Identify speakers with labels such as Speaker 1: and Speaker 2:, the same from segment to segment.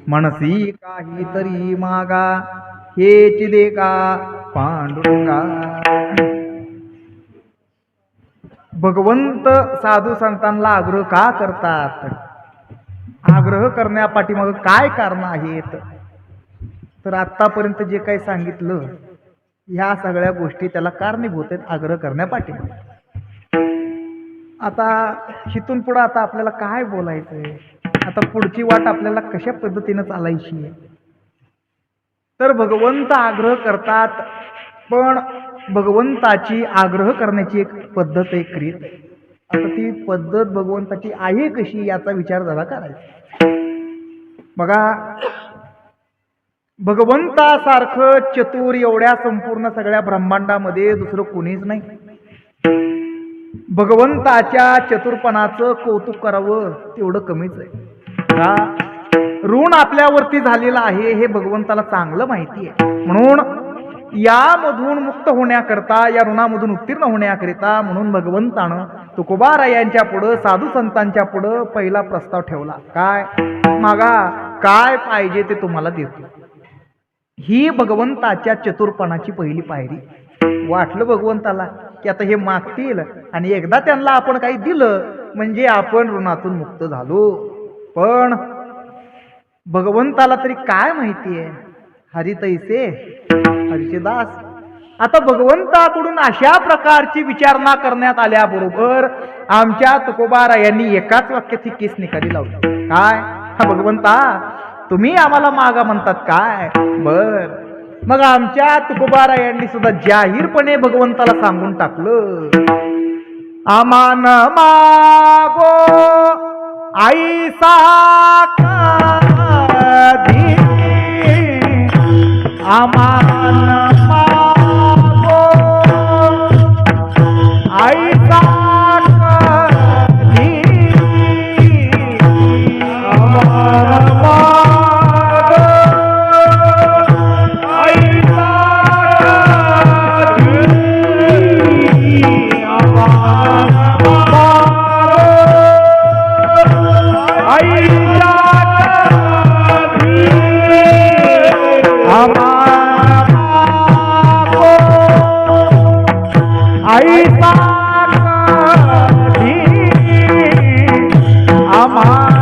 Speaker 1: मनसी काहीतरी मागा हेच दे का पांडुरंगा. भगवंत साधू संतांना आग्रह का करतात? आग्रह करण्यापाठीमाग काय कारण आहेत? तर आतापर्यंत जे काही सांगितलं ह्या सगळ्या गोष्टी त्याला कारणीभूत आहेत आग्रह करण्यापाठीमाग. आता हिथून पुढे आता आपल्याला काय बोलायचंय? आता पुढची वाट आपल्याला कशा पद्धतीने चालायची आहे? तर भगवंत आग्रह करतात, पण भगवंताची आग्रह करण्याची एक पद्धत आहे, एक रीत आहे. आता ती पद्धत भगवंताची आहे कशी याचा विचार जरा करायचा. बघा, भगवंतासारखं चतुर एवढ्या संपूर्ण सगळ्या ब्रह्मांडामध्ये दुसरं कोणीच नाही. भगवंताच्या चतुरपणाचं कौतुक करावं तेवढं कमीच आहे. का ऋण आपल्यावरती झालेलं आहे हे भगवंताला चांगलं माहिती आहे. म्हणून यामधून मुक्त होण्याकरता, या ऋणामधून उत्तीर्ण होण्याकरिता म्हणून भगवंतानं तुकोबारायांच्या पुढं, साधू संतांच्या पुढं पहिला प्रस्ताव ठेवला. काय? मागा, काय पाहिजे ते तुम्हाला देतो. ही भगवंताच्या चतुरपणाची पहिली पायरी. वाटलं भगवंताला की आता हे मागतील आणि एकदा त्यांना आपण काही दिलं म्हणजे आपण ऋणातून मुक्त झालो. पण भगवंताला तरी काय माहिती आहे? हरी तैसे हरीचे दास. आता भगवंताकडून अशा प्रकारची विचारणा करण्यात आल्याबरोबर आमच्या तुकोबारायांनी एकाच वाक्यात ही केस निकाली लावली. काय? हा भगवंता, तुम्ही आम्हाला मागा म्हणतात काय? बर, मग आमच्या तुकोबारायांनी सुद्धा जाहीरपणे भगवंताला सांगून टाकलं, आमान मागो ऐसा कधी, आमान मागो ऐसा कधी, आमान मागो ऐसा कधी, आमान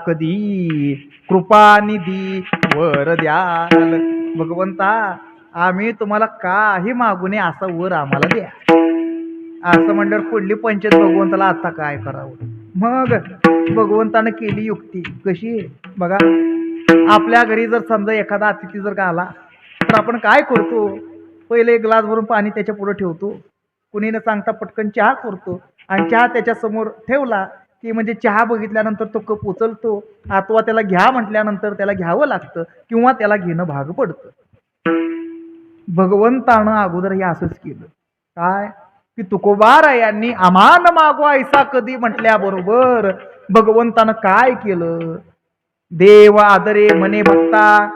Speaker 1: कधी कृपानिधी वर द्याल. भगवंता, आम्ही तुम्हाला काही मागू नये असा वर आम्हाला द्या. असं म्हणल्यावर पुढली पंचायत भगवंताला आता काय करावं? मग भगवंतानं केली युक्ती कशी बघा. आपल्या घरी जर समजा एखादा अतिथी जर का आला तर आपण काय करतो, पहिले एक ग्लास भरून पाणी त्याच्या पुढे ठेवतो, कुणी न सांगता पटकन चहा करतो आणि चहा त्याच्या समोर ठेवला की म्हणजे चहा बघितल्यानंतर तो कप उचलतो अथवा त्याला घ्या म्हटल्यानंतर त्याला घ्यावं लागतं किंवा त्याला घेणं भाग पडतं. भगवंतानं अगोदर हे असंच केलं. काय की तुकोबारायांनी आमान मागवा ऐसा कधी म्हटल्याबरोबर भगवंतानं काय केलं, देव आदरे मने भक्ता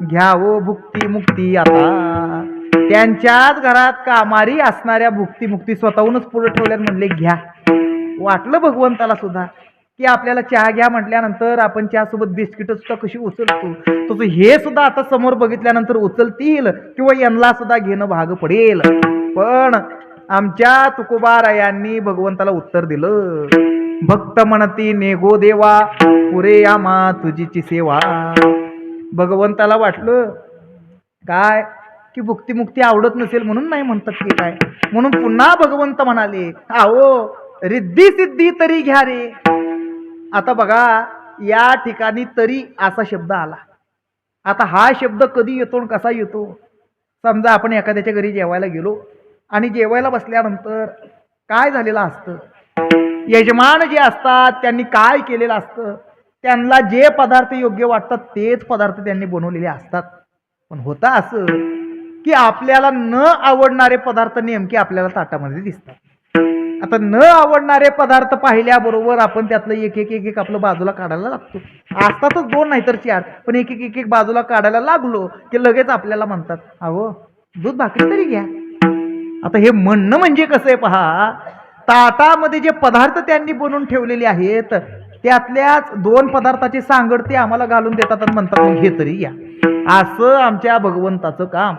Speaker 1: घ्यावो भुक्ती मुक्ती आता. त्यांच्याच घरात कामारी असणाऱ्या भुक्ती मुक्ती स्वतःहूनच पुढे ठेवल्यात, म्हणले घ्या. वाटलं भगवंताला सुद्धा की आपल्याला चहा घ्या म्हटल्यानंतर आपण चहा सोबत बिस्किट सुद्धा कशी उचलतो, तसं हे सुद्धा आता समोर बघितल्यानंतर उचलतील किंवा यांना सुद्धा घेणं भाग पडेल. पण आमच्या तुकोबारायांनी भगवंताला उत्तर दिलं, भक्त म्हणती नेगो देवा पुरे आमा तुझीची सेवा. भगवंताला वाटलं काय की भुक्ती मुक्ती आवडत नसेल म्हणून नाही म्हणतात की काय, म्हणून पुन्हा भगवंत म्हणाले, आओ रिद्धी सिद्धी तरी घ्या रे. आता बघा या ठिकाणी तरी असा शब्द आला. आता हा शब्द कधी येतो आणि कसा येतो, समजा आपण एखाद्याच्या घरी जेवायला गेलो आणि जेवायला बसल्यानंतर काय झालेलं असतं, यजमान जे असतात त्यांनी काय केलेलं असतं, त्यांना जे पदार्थ योग्य वाटतात तेच पदार्थ त्यांनी बनवलेले असतात. पण होतं असं की आपल्याला न आवडणारे पदार्थ नेमके आपल्याला ताटामध्ये दिसतात. आता न आवडणारे पदार्थ पाहिल्याबरोबर आपण त्यातलं एक एक एक एक आपलं बाजूला काढायला लागतो. असतातच दोन नाहीतर चार, पण एक एक एक एक बाजूला काढायला लागलो की लगेच आपल्याला म्हणतात, अहो दूध भाकरी तरी घ्या. आता हे म्हणणं म्हणजे कसं आहे पहा, ताटामध्ये जे पदार्थ त्यांनी बनवून ठेवलेले आहेत त्यातल्याच दोन पदार्थाची सांगड ते आम्हाला घालून देतात आणि म्हणतात मग हे तरी घ्या. असं आमच्या भगवंताचं काम.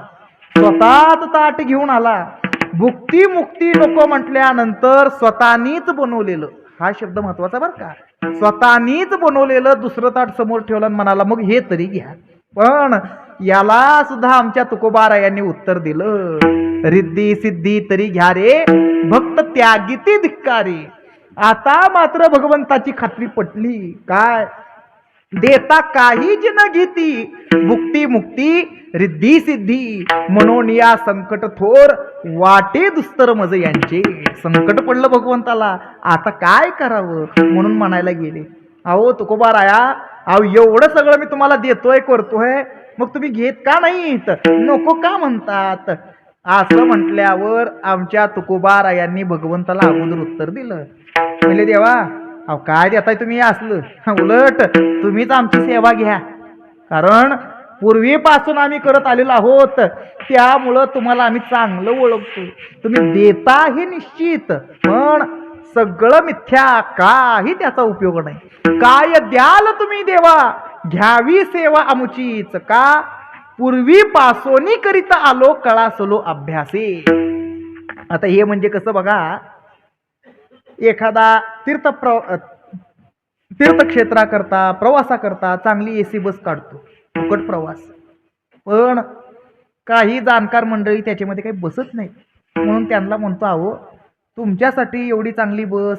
Speaker 1: स्वतःच ताट घेऊन आला, भुक्ती मुक्ती नको म्हटल्यानंतर स्वतःनीच बनवलेलं, हा शब्द महत्वाचा बरं का, स्वतःनीच बनवलेलं दुसरं ताट समोर ठेवलं आणि म्हणाला मग हे तरी घ्या. पण याला सुद्धा आमच्या तुकोबारायांनी उत्तर दिलं, रिद्धी सिद्धी तरी घ्या रे भक्त त्यागिती धिक्कारे. आता मात्र भगवंताची खात्री पटली. काय देता काहीच न घेती भुक्ती मुक्ती रिद्धी सिद्धी, म्हणून या संकट थोर वाटे दुस्तर मज यांचे. संकट पडलं भगवंताला, आता काय करावं म्हणून म्हणायला गेले, अहो तुकोबाराया, अहो एवढं सगळं मी तुम्हाला देतोय करतोय, मग तुम्ही घेत का नाहीत, नको का म्हणतात. असं म्हटल्यावर आमच्या तुकोबारायांनी भगवंताला अगोदर उत्तर दिलं, म्हणजे देवा अहो काय देताय तुम्ही असलं, उलट तुम्हीच आमची सेवा घ्या, कारण पूर्वीपासून आम्ही करत आलेलो आहोत, त्यामुळं तुम्हाला आम्ही चांगलं ओळखतो. तुम्ही देता हे निश्चित, पण सगळं मिथ्या, काही त्याचा उपयोग नाही. काय द्याल तुम्ही देवा, घ्यावी सेवा आमचीच का, पूर्वीपासून करीत आलो कळासलो अभ्यासे. आता हे म्हणजे कसं बघा, एखादा तीर्थक्षेत्राकरता प्रवासाकरता चांगली एसी बस काढतो, फुकट प्रवास, पण काही जाणकार मंडळी त्याच्यामध्ये काही बसत नाही, म्हणून त्यांना म्हणतो, अहो तुमच्यासाठी एवढी चांगली बस,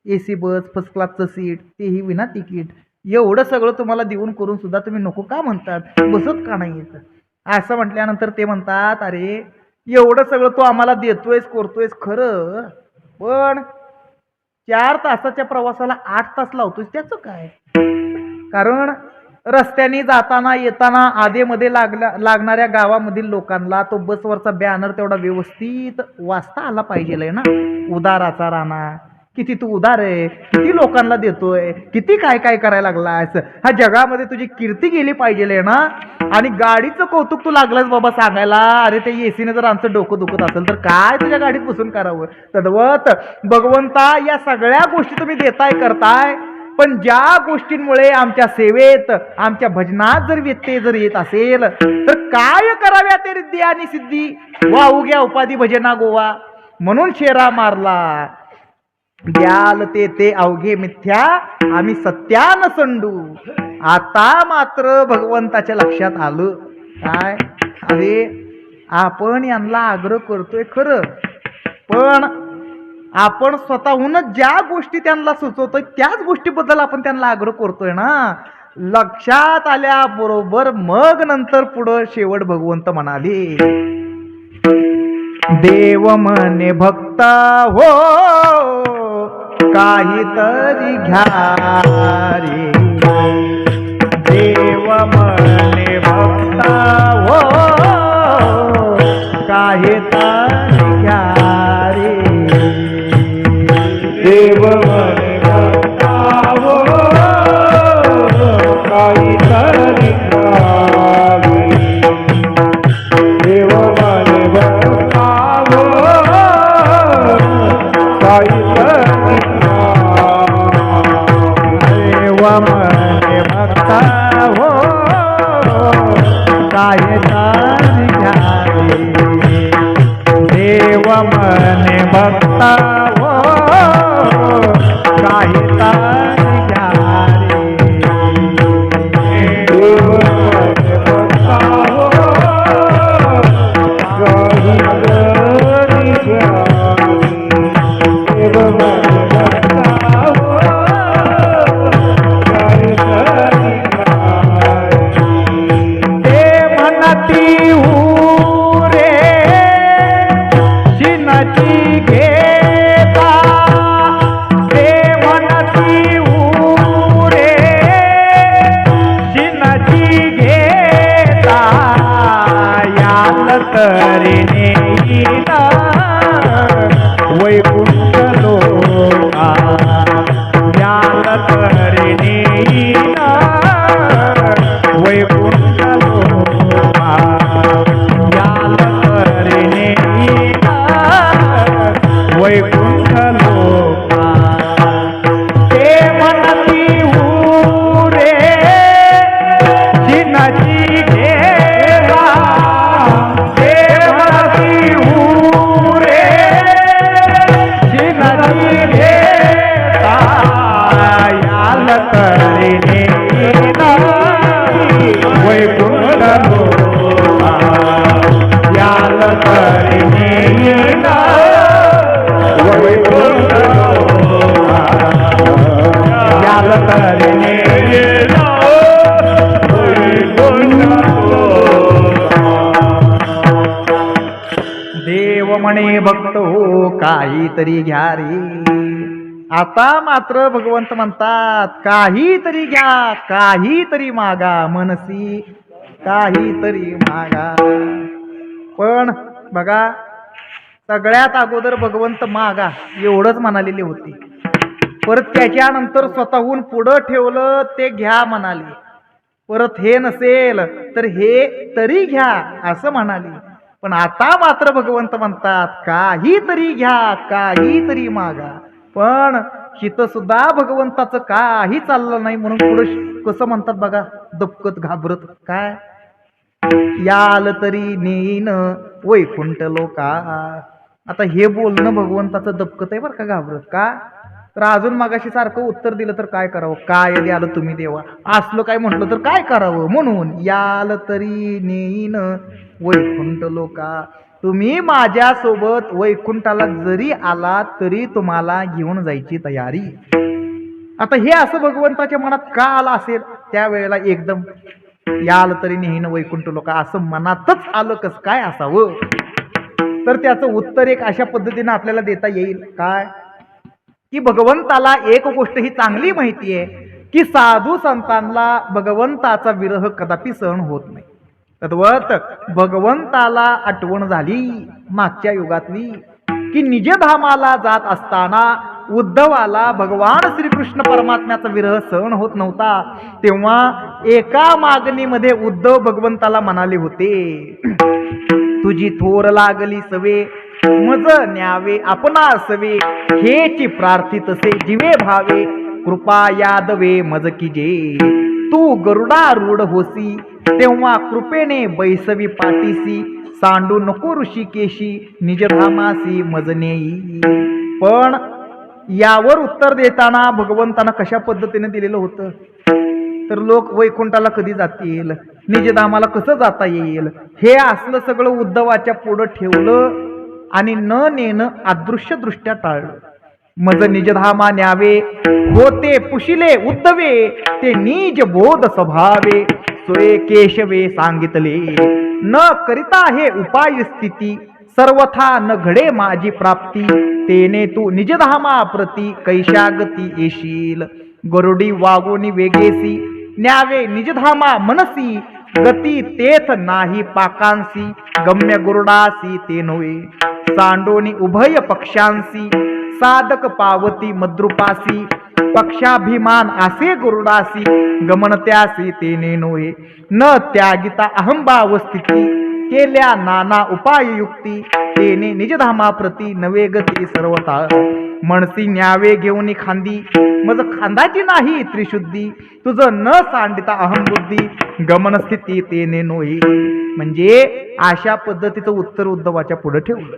Speaker 1: एसी बस, फर्स्ट क्लासचं सीट, तेही विना तिकीट, एवढं सगळं तुम्हाला देऊन करून सुद्धा तुम्ही नको का म्हणतात, बसत का नाही येत. असं म्हटल्यानंतर ते म्हणतात, अरे एवढं सगळं तू आम्हाला देतोयस करतोयस खरं, पण 4 तासाच्या प्रवासाला 8 तास लावतोस त्याचं काय. कारण रस्त्याने जाताना येताना आधेमध्ये लागणाऱ्या गावामधील लोकांना तो बसवरचा बॅनर तेवढा व्यवस्थित वाचता आला पाहिजे ना. उदाराचा राणा, किती तू उदार आहे, किती लोकांना देतोय, किती काय काय करायला लागलास, ह्या जगामध्ये तुझी कीर्ती गेली पाहिजे ना. आणि गाडीचं कौतुक तू लागलास बाबा सांगायला, अरे ते एसीने जर आमचं डोकं दुखत असेल तर काय तुझ्या गाडीत बसून करावं. तद्वत भगवंता या सगळ्या गोष्टी तुम्ही देताय करताय, पण ज्या गोष्टींमुळे आमच्या सेवेत आमच्या भजनात जर व्यत्यय जर येत असेल तर काय कराव्या ते रिद्धी आणि सिद्धी, वाहू घ्या उपाधी भजना गोवा. म्हणून शेरा मारला, द्याल ते अवघे मिथ्या आम्ही सत्यान संडू. आता मात्र भगवंताच्या लक्षात आलं, काय अरे आपण यांना आग्रह करतोय खरं, पण आपण स्वतःहूनच ज्या गोष्टी त्यांना सुचवतोय त्याच गोष्टीबद्दल आपण त्यांना आग्रह करतोय ना. लक्षात आल्याबरोबर मग नंतर पुढं शेवट भगवंत म्हणाले, देव म्हणे भक्ता हो काहीतरी घ्या रे, देव म्हणे भक्ता हो काहीतरी घ्या रे,
Speaker 2: देव म्हणे भक्ता हो काहीतरी घ्यावे, देव म्हणे भक्ता हो काहीतरी
Speaker 1: देव म्हणे भक्ता हो काहीतरी घ्या रे, देव म्हणे भक्ता हो काहीतरी घ्या रे,
Speaker 2: देव म्हणे भक्ता हो काहीतरी घ्यावे, देव म्हणे भक्ता हो काहीतरी घ्यावे.
Speaker 1: ते म्हणती रे शिनाची घेता, ते म्हणती रे शिनाची घेता, याल तरी नेईना वैकुंठ लोका, याल तरी नेईना वैकुंठ लोका, याल तरी नेईना वैकुंठ लोका. ते म्हणती रे जिनाची घेता, ते म्हणती रे जिनाची घेता, याल तरी नेईना वैकुंठ लोका, याल तरी नेईना वैकुंठ लोका, याल तरी नेईना वैकुंठ लोका. देव म्हणे भक्त हो काहीतरी घ्या रे. आता मात्र भगवंत म्हणतात काहीतरी घ्या, काहीतरी मागा, मनसी काहीतरी मागा. पण बघा सगळ्यात अगोदर भगवंत मागा एवढंच म्हणालेले होते. परत त्याच्यानंतर स्वतःहून पुढं ठेवलं ते घ्या म्हणाले. परत हे नसेल तर हे तरी घ्या असं म्हणाले. पण आता मात्र भगवंत म्हणतात काहीतरी घ्या, काहीतरी मागा. पण हित सुद्धा भगवंताचं काही चाललं नाही म्हणून पुढे कसं म्हणतात बघा दबकत घाबरत, काय याल तरी नेईन वैकुंठ लोका. आता हे बोलणं भगवंताचं दबकत आहे बरं का घाबरत का. तर अजून मागाशी सारखं उत्तर दिलं तर काय करावं, काय द्याल तुम्ही देवा असलं काय म्हटलं तर काय करावं. म्हणून याल तरी नेईन वैकुंठ लोका, तुम्ही माझ्यासोबत वैकुंठाला जरी आला तरी तुम्हाला घेऊन जायची तयारी. आता हे असं भगवंताच्या मनात का आलं असेल त्यावेळेला एकदम याल तरी नेईन वैकुंठ लोका असं मनातच आलं कस काय असावं. तर त्याचं उत्तर एक अशा पद्धतीने आपल्याला देता येईल काय की भगवंताला एक गोष्ट ही चांगली माहिती आहे की साधू संतांना भगवंताचा विरह कदापि सहन होत नाही. तद्वत भगवंताला आठवण झाली मागच्या युगातली की निजधामाला जात असताना उद्धवाला भगवान श्रीकृष्ण परमात्म्याचा विरह सहन होत नव्हता. तेव्हा एका मागणीमध्ये उद्धव भगवंताला म्हणाले होते, तुझी थोर लागली सवे मज न्यावे आपणा सवे, हेची प्रार्थितसे जीवे भावे, कृपा यादवे मज कीजे. तू गरुडारूढ होसी तेव्हा कृपेने बैसवी पाठीसी, सांडू नको ऋषिकेशी निजधामासी मज नेई. पण यावर उत्तर देताना भगवंतानं कशा पद्धतीने दिलेलं होतं, तर लोक वैकुंठाला कधी जातील, निजधामाला कसं जाता येईल, हे असलं सगळं उद्धवाच्या पुढं ठेवलं आणि न नेणं अदृश्य दृष्ट्या टाळलं. मज निजधामा न्यावे होते पुशिले उद्धवे, ते नीज बोध स्वभावे सोये केशवे सांगितले. न करिता हे उपाय स्थिती, सर्वथा न घडे माझी प्राप्ती. तेने तू निजधामा प्रती कैशागती येशील. गरुडी वागोनी वेगेसी, न्यावे निजधामा मनसी. गती तेथ नाही पाकांसी, गम्य गुरुडासी ते नव्हे. सांडोनी उभय पक्षांसी, साधक पावती मद्रुपासी. पक्षाभिमान आसे गुरुडासी, गमन त्यासी तेने नोहे. न त्यागिता अहंभाव स्थिती, केल्या नाना उपाय युक्ती. तेने निजधामा प्रती नवे गती सर्वता. मनसी न्यावे घेऊन खांदी, मज खांदाची नाही त्रिशुद्धी. तुझं न सांडिता अहंबुद्धी, गमन स्थिती तेने नोही. म्हणजे अशा पद्धतीचं उत्तर उद्धवाच्या पुढे ठेवलं.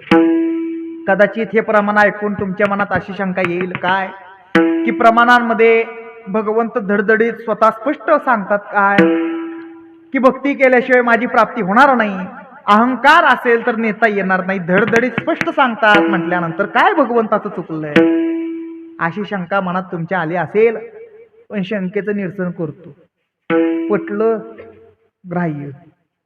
Speaker 1: कदाचित हे प्रमाण ऐकून तुमच्या मनात अशी शंका येईल काय, की प्रमाणांमध्ये भगवंत धडधडीत स्वतः स्पष्ट सांगतात काय, की भक्ती केल्याशिवाय माझी प्राप्ती होणार नाही, अहंकार असेल तर नेता येणार नाही, धडधडीत स्पष्ट सांगतात म्हटल्यानंतर काय भगवंताचं चुकलंय, अशी शंका मनात तुमच्या आली असेल. पण शंकेचं निरसन करतो. पटलं ग्राह्य,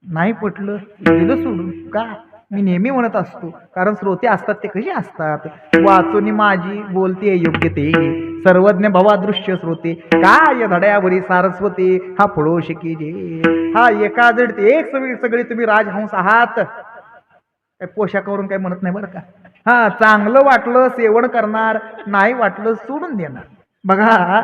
Speaker 1: नाही पटलं दिलं सोडून. का मी नेहमी म्हणत असतो, कारण श्रोते असतात ते कसे असतात, वाचून माझी बोलते योग्य ते. सर्वज्ञ भवादृश्य श्रोते, काय धड्यावरी सारस्वते. हा फळो शिकी जे, हा एका जड एक सगळी तुम्ही राजहंस आहात. काय पोशाखावरून काही म्हणत नाही बरं का. हा चांगलं वाटलं सेवन करणार, नाही वाटलं सोडून देणार. बघा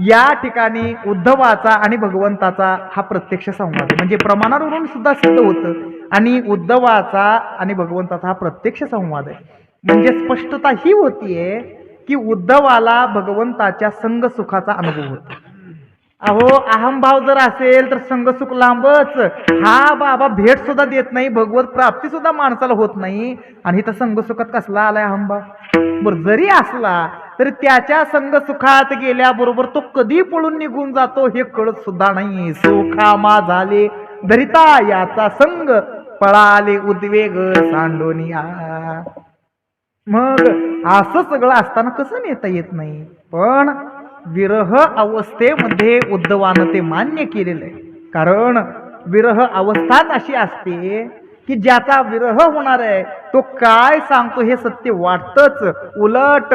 Speaker 1: या ठिकाणी उद्धवाचा आणि भगवंताचा हा प्रत्यक्ष संवाद आहे. म्हणजे प्रमाणावरून सुद्धा सिद्ध होतं. आणि उद्धवाचा आणि भगवंताचा हा प्रत्यक्ष संवाद आहे. म्हणजे स्पष्टता ही होतीये की उद्धवाला भगवंताच्या संग सुखाचा अनुभव होतो. अहो अहंभाव जर असेल तर संगसुख लांबच. हा बाबा भेट सुद्धा देत नाही, भगवत प्राप्ती सुद्धा माणसाला होत नाही, आणि इथं संगसुखात कसला आलाय अहंभाव. बरं जरी असला तरी त्याच्या संगसुखात गेल्याबरोबर तो कधी पळून निघून जातो हे कळत सुद्धा नाही. सुखामा झाले धरिता याचा संग, पळाले उद्वेग सांडोनिया. मग असं सगळं असताना कसं नेता येत नाही. पण विरह अवस्थेमध्ये उद्धवानं ते मान्य केलेलं आहे. कारण विरह अवस्थाच अशी असते की ज्याचा विरह होणार आहे तो काय सांगतो हे सत्य वाटतच, उलट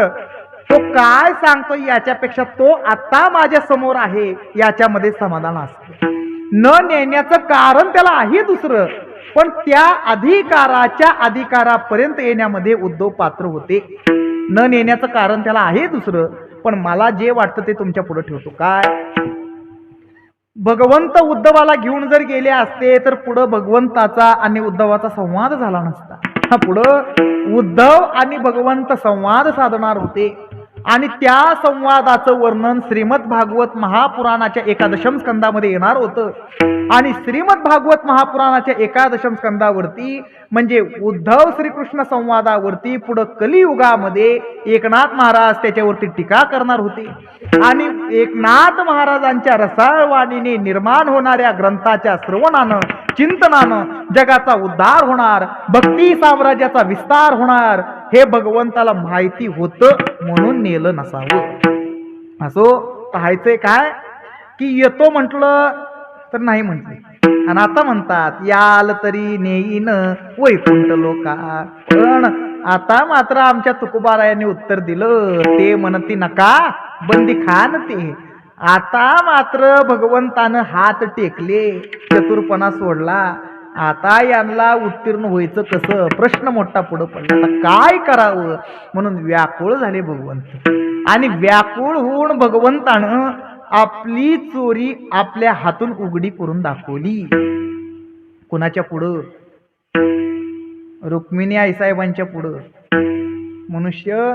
Speaker 1: तो काय सांगतो याच्यापेक्षा तो आता माझ्या समोर आहे याच्यामध्ये समाधान असतं. न नेण्याचं कारण त्याला आहे दुसरं, पण त्या अधिकाराच्या अधिकारापर्यंत येण्यामध्ये उद्धव पात्र होते. न नेण्याचं कारण त्याला आहे दुसरं, पण मला जे वाटतं ते तुमच्या पुढे ठेवतो. काय भगवंत उद्धवाला घेऊन जर गेले असते तर पुढं भगवंताचा आणि उद्धवाचा संवाद झाला नसता. हा पुढं उद्धव आणि भगवंत संवाद साधणार होते. आणि त्या संवादाचं वर्णन श्रीमद भागवत महापुराणाच्या 11 स्कंदामध्ये येणार होतं. आणि श्रीमद भागवत महापुराणाच्या 11 स्कंदावरती म्हणजे उद्धव श्रीकृष्ण संवादावरती पुढं कलियुगामध्ये एकनाथ महाराज त्याच्यावरती टीका करणार होते. आणि एकनाथ महाराजांच्या रसाळवाणीने निर्माण होणाऱ्या ग्रंथाच्या श्रवणानं चिंतनानं जगाचा उद्धार होणार, भक्ती साम्राज्याचा विस्तार होणार हे भगवंताला माहिती होतं, म्हणून नेलं नसावं. असो पाहायचंय काय की येतो म्हटलं तर नाही म्हटले, आणि आता म्हणतात याल तरी नेईन वैकुंठ लोका. पण आता मात्र आमच्या तुकोबारायांनी उत्तर दिलं, ते म्हणती नका बंदी खान ते. आता मात्र भगवंतानं हात टेकले, चतुरपणा सोडला. आता यांना उत्तीर्ण व्हायचं कसं, प्रश्न मोठा पुढं पडला. आता काय करावं म्हणून व्याकुळ झाले भगवंत. आणि व्याकुळ होऊन भगवंतानं आपली चोरी आपल्या हातून उघडी करून दाखवली. कुणाच्या पुढं, रुक्मिणी आईसाहेबांच्या पुढं. मनुष्य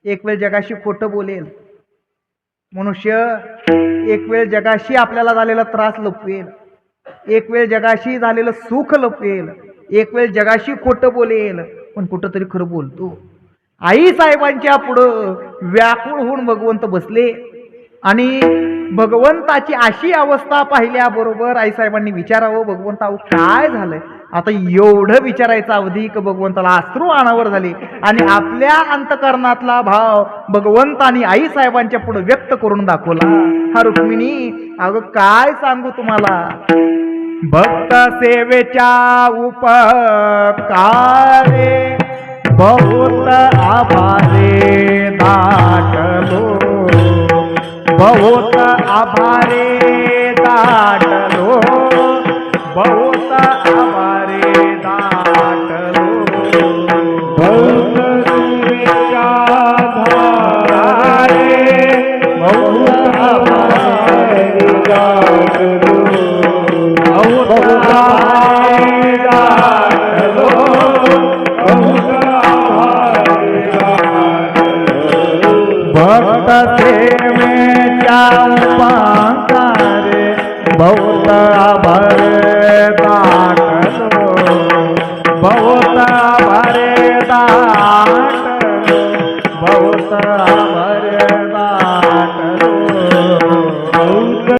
Speaker 1: एक वेळ जगाशी खोटं बोलेल, मनुष्य एक वेळ जगाशी आपल्याला झालेला त्रास लपवेल, एक वेळ जगाशी झालेलं सुख लपवेल, एक वेळ जगाशी खोटं बोलेल, पण कुठंतरी खरं बोलतो. आई साहेबांच्या पुढं व्याकुळ होऊन भगवंत बसले. आणि भगवंताची अशी अवस्था पाहिल्याबरोबर आईसाहेबांनी विचारावं, भगवंता काय झालंय, आता एवढं विचारायचं अवधी की भगवंताला अश्रू अनावर झाले आणि आपल्या अंतकरणातला भाव भगवंतानी आई साहेबांच्या पुढे व्यक्त करून दाखवला. हा रुक्मिणी, अगं काय सांगू तुम्हाला, भक्त सेवेच्या उपकारे बहुत आभारे दाटलो, बहुत आभारे दाटलो, बहुत आभारे दाटलो.
Speaker 2: भक्त सेवेच्या धारे बहुत आभारी दाटलो, बहुत आभारी दाटलो, बहुत आभारी दाटलो.
Speaker 1: भक्त सेवेच्या उपकारे बहुत आभारे दाटलो.